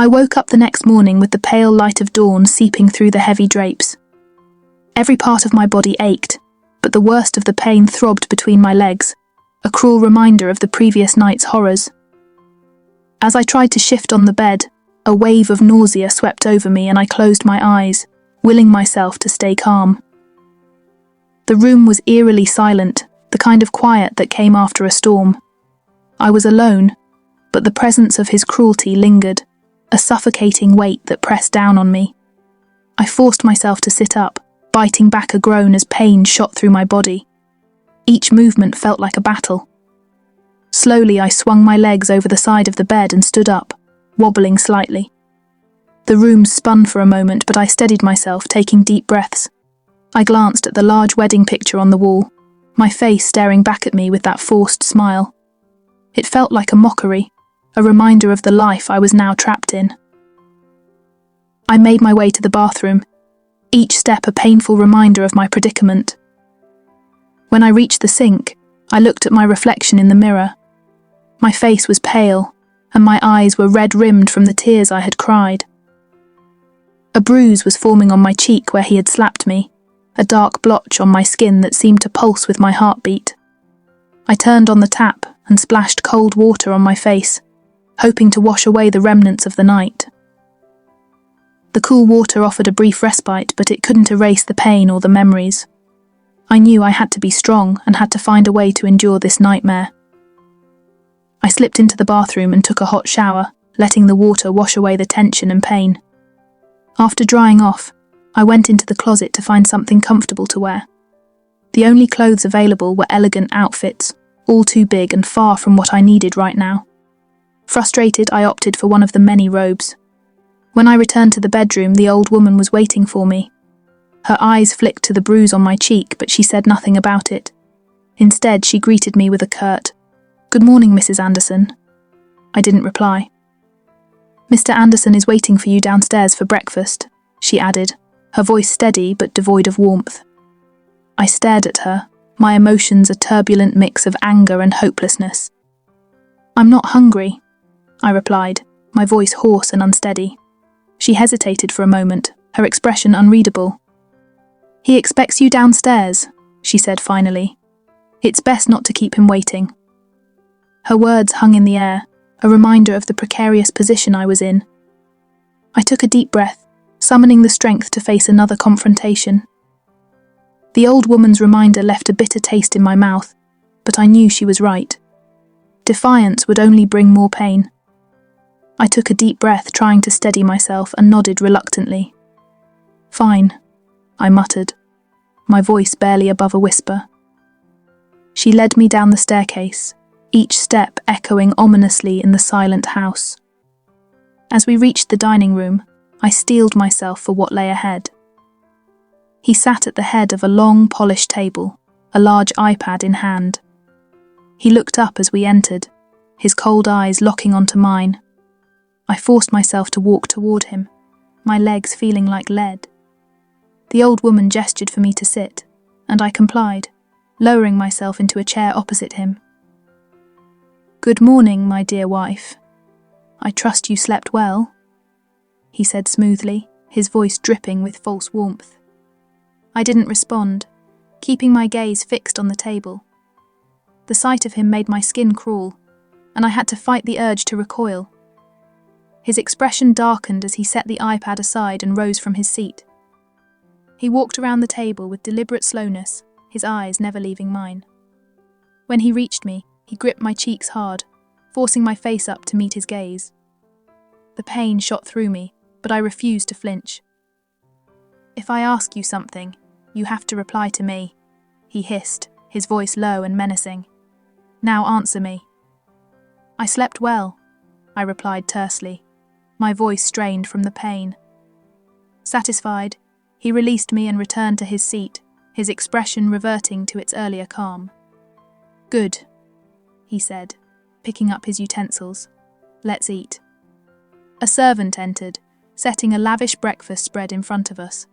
I woke up the next morning with the pale light of dawn seeping through the heavy drapes. Every part of my body ached, but the worst of the pain throbbed between my legs, a cruel reminder of the previous night's horrors. As I tried to shift on the bed, a wave of nausea swept over me and I closed my eyes, willing myself to stay calm. The room was eerily silent, the kind of quiet that came after a storm. I was alone, but the presence of his cruelty lingered, a suffocating weight that pressed down on me. I forced myself to sit up, biting back a groan as pain shot through my body. Each movement felt like a battle. Slowly I swung my legs over the side of the bed and stood up, wobbling slightly. The room spun for a moment, but I steadied myself, taking deep breaths. I glanced at the large wedding picture on the wall, my face staring back at me with that forced smile. It felt like a mockery, a reminder of the life I was now trapped in. I made my way to the bathroom, each step a painful reminder of my predicament. When I reached the sink, I looked at my reflection in the mirror. My face was pale, and my eyes were red-rimmed from the tears I had cried. A bruise was forming on my cheek where he had slapped me, a dark blotch on my skin that seemed to pulse with my heartbeat. I turned on the tap and splashed cold water on my face, hoping to wash away the remnants of the night. The cool water offered a brief respite, but it couldn't erase the pain or the memories. I knew I had to be strong and had to find a way to endure this nightmare. I slipped into the bathroom and took a hot shower, letting the water wash away the tension and pain. After drying off, I went into the closet to find something comfortable to wear. The only clothes available were elegant outfits, all too big and far from what I needed right now. Frustrated, I opted for one of the many robes. When I returned to the bedroom, the old woman was waiting for me. Her eyes flicked to the bruise on my cheek, but she said nothing about it. Instead, she greeted me with a curt, "Good morning, Mrs. Anderson." I didn't reply. "Mr. Anderson is waiting for you downstairs for breakfast," she added, her voice steady but devoid of warmth. I stared at her, my emotions a turbulent mix of anger and hopelessness. "I'm not hungry," I replied, my voice hoarse and unsteady. She hesitated for a moment, her expression unreadable. "He expects you downstairs," she said finally. "It's best not to keep him waiting." Her words hung in the air, a reminder of the precarious position I was in. I took a deep breath, summoning the strength to face another confrontation. The old woman's reminder left a bitter taste in my mouth, but I knew she was right. Defiance would only bring more pain. I took a deep breath, trying to steady myself, and nodded reluctantly. "Fine," I muttered, my voice barely above a whisper. She led me down the staircase, each step echoing ominously in the silent house. As we reached the dining room, I steeled myself for what lay ahead. He sat at the head of a long, polished table, a large iPad in hand. He looked up as we entered, his cold eyes locking onto mine. I forced myself to walk toward him, my legs feeling like lead. The old woman gestured for me to sit, and I complied, lowering myself into a chair opposite him. "Good morning, my dear wife. I trust you slept well," he said smoothly, his voice dripping with false warmth. I didn't respond, keeping my gaze fixed on the table. The sight of him made my skin crawl, and I had to fight the urge to recoil. His expression darkened as he set the iPad aside and rose from his seat. He walked around the table with deliberate slowness, his eyes never leaving mine. When he reached me, he gripped my cheeks hard, forcing my face up to meet his gaze. The pain shot through me, but I refused to flinch. "If I ask you something, you have to reply to me," he hissed, his voice low and menacing. "Now answer me." "I slept well," I replied tersely, my voice strained from the pain. Satisfied, he released me and returned to his seat, his expression reverting to its earlier calm. "Good," he said, picking up his utensils. "Let's eat." A servant entered, setting a lavish breakfast spread in front of us.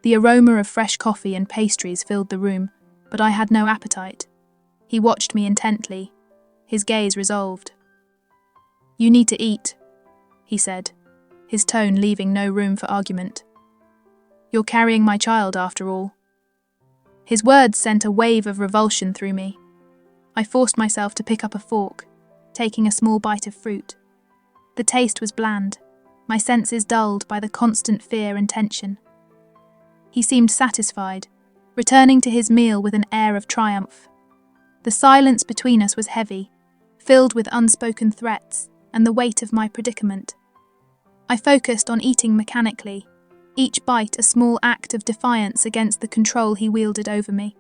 The aroma of fresh coffee and pastries filled the room, but I had no appetite. He watched me intently, his gaze resolved. "You need to eat," he said, his tone leaving no room for argument. "You're carrying my child, after all." His words sent a wave of revulsion through me. I forced myself to pick up a fork, taking a small bite of fruit. The taste was bland, my senses dulled by the constant fear and tension. He seemed satisfied, returning to his meal with an air of triumph. The silence between us was heavy, filled with unspoken threats and the weight of my predicament. I focused on eating mechanically, each bite a small act of defiance against the control he wielded over me.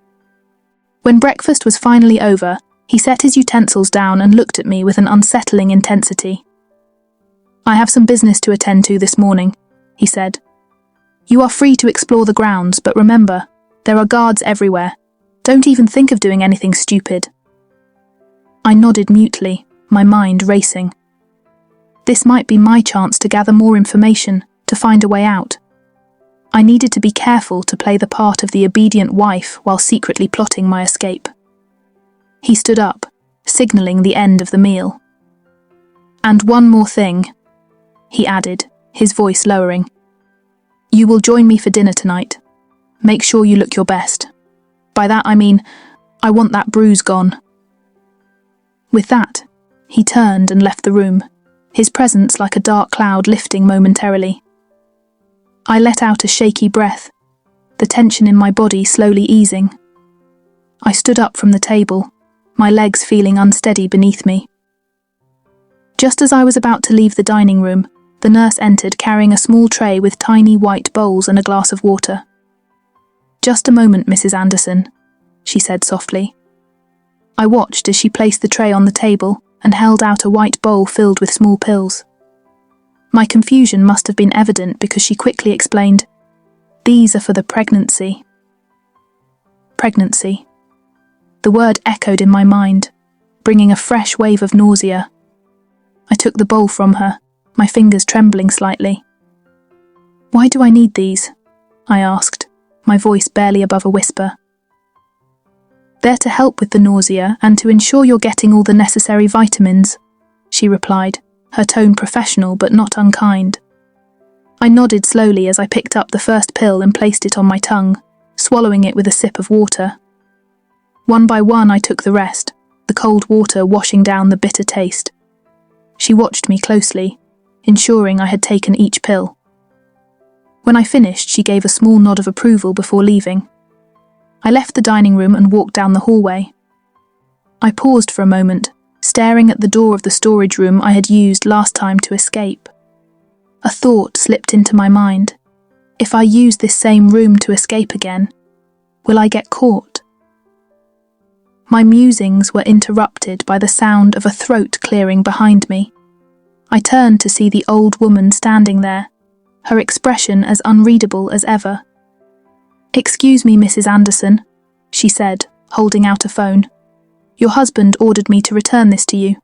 When breakfast was finally over, he set his utensils down and looked at me with an unsettling intensity. "I have some business to attend to this morning," he said. "You are free to explore the grounds, but remember, there are guards everywhere. Don't even think of doing anything stupid." I nodded mutely, my mind racing. This might be my chance to gather more information, to find a way out. I needed to be careful to play the part of the obedient wife while secretly plotting my escape. He stood up, signalling the end of the meal. "And one more thing," he added, his voice lowering. "You will join me for dinner tonight. Make sure you look your best. By that I mean, I want that bruise gone." With that, he turned and left the room, his presence like a dark cloud lifting momentarily. I let out a shaky breath, the tension in my body slowly easing. I stood up from the table, my legs feeling unsteady beneath me. Just as I was about to leave the dining room, the nurse entered carrying a small tray with tiny white bowls and a glass of water. "Just a moment, Mrs. Anderson," she said softly. I watched as she placed the tray on the table and held out a white bowl filled with small pills. My confusion must have been evident because she quickly explained, "These are for the pregnancy." Pregnancy. The word echoed in my mind, bringing a fresh wave of nausea. I took the bowl from her, my fingers trembling slightly. "Why do I need these?" I asked, my voice barely above a whisper. "They're to help with the nausea and to ensure you're getting all the necessary vitamins," she replied, her tone professional but not unkind. I nodded slowly as I picked up the first pill and placed it on my tongue, swallowing it with a sip of water. One by one I took the rest, the cold water washing down the bitter taste. She watched me closely, ensuring I had taken each pill. When I finished, she gave a small nod of approval before leaving. I left the dining room and walked down the hallway. I paused for a moment, staring at the door of the storage room I had used last time to escape. A thought slipped into my mind. If I use this same room to escape again, will I get caught? My musings were interrupted by the sound of a throat clearing behind me. I turned to see the old woman standing there, her expression as unreadable as ever. "Excuse me, Mrs. Anderson," she said, holding out a phone. "Your husband ordered me to return this to you."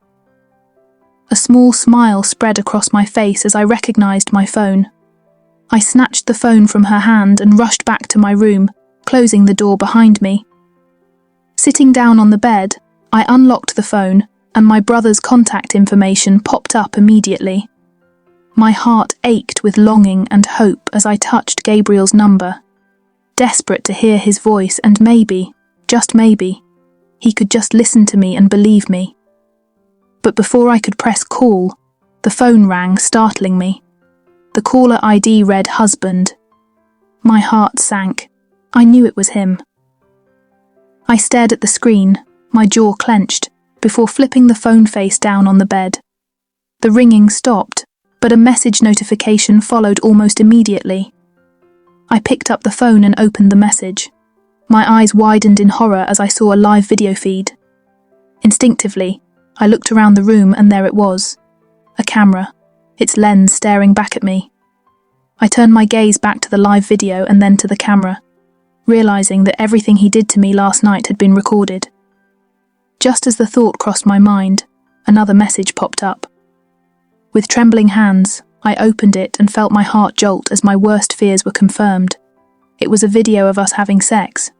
A small smile spread across my face as I recognized my phone. I snatched the phone from her hand and rushed back to my room, closing the door behind me. Sitting down on the bed, I unlocked the phone, and my brother's contact information popped up immediately. My heart ached with longing and hope as I touched Gabriel's number, desperate to hear his voice and maybe, just maybe, he could just listen to me and believe me. But before I could press call, the phone rang, startling me. The caller ID read husband. My heart sank. I knew it was him. I stared at the screen, my jaw clenched, before flipping the phone face down on the bed. The ringing stopped, but a message notification followed almost immediately. I picked up the phone and opened the message. My eyes widened in horror as I saw a live video feed. Instinctively, I looked around the room and there it was. A camera, its lens staring back at me. I turned my gaze back to the live video and then to the camera, realizing that everything he did to me last night had been recorded. Just as the thought crossed my mind, another message popped up. With trembling hands, I opened it and felt my heart jolt as my worst fears were confirmed. It was a video of us having sex.